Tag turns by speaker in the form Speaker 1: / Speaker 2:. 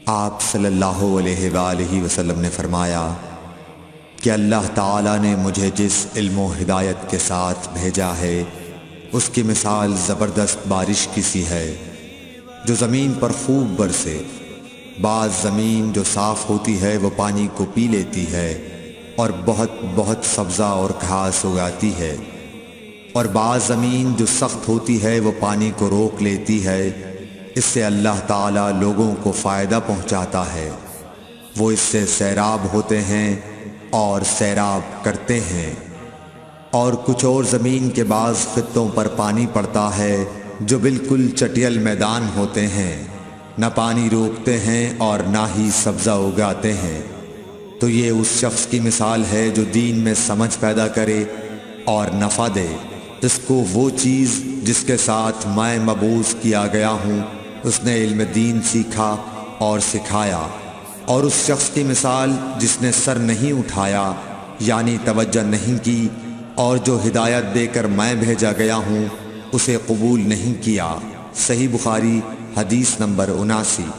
Speaker 1: آپ صلی اللہ علیہ وآلہ وسلم نے فرمایا کہ اللہ تعالیٰ نے مجھے جس علم و ہدایت کے ساتھ بھیجا ہے اس کی مثال زبردست بارش کی سی ہے جو زمین پر خوب برسے۔ بعض زمین جو صاف ہوتی ہے وہ پانی کو پی لیتی ہے اور بہت سبزہ اور گھاس اگاتی ہے، اور بعض زمین جو سخت ہوتی ہے وہ پانی کو روک لیتی ہے۔ اس سے اللہ تعالیٰ لوگوں کو فائدہ پہنچاتا ہے، وہ اس سے سیراب ہوتے ہیں اور سیراب کرتے ہیں۔ اور کچھ اور زمین کے بعض خطوں پر پانی پڑتا ہے جو بالکل چٹیل میدان ہوتے ہیں، نہ پانی روکتے ہیں اور نہ ہی سبزہ اگاتے ہیں۔ تو یہ اس شخص کی مثال ہے جو دین میں سمجھ پیدا کرے اور نفع دے، اس کو وہ چیز جس کے ساتھ میں مبعوث کیا گیا ہوں اس نے علم دین سیکھا اور سکھایا۔ اور اس شخص کی مثال جس نے سر نہیں اٹھایا یعنی توجہ نہیں کی، اور جو ہدایت دے کر میں بھیجا گیا ہوں اسے قبول نہیں کیا۔ صحیح بخاری حدیث نمبر 79۔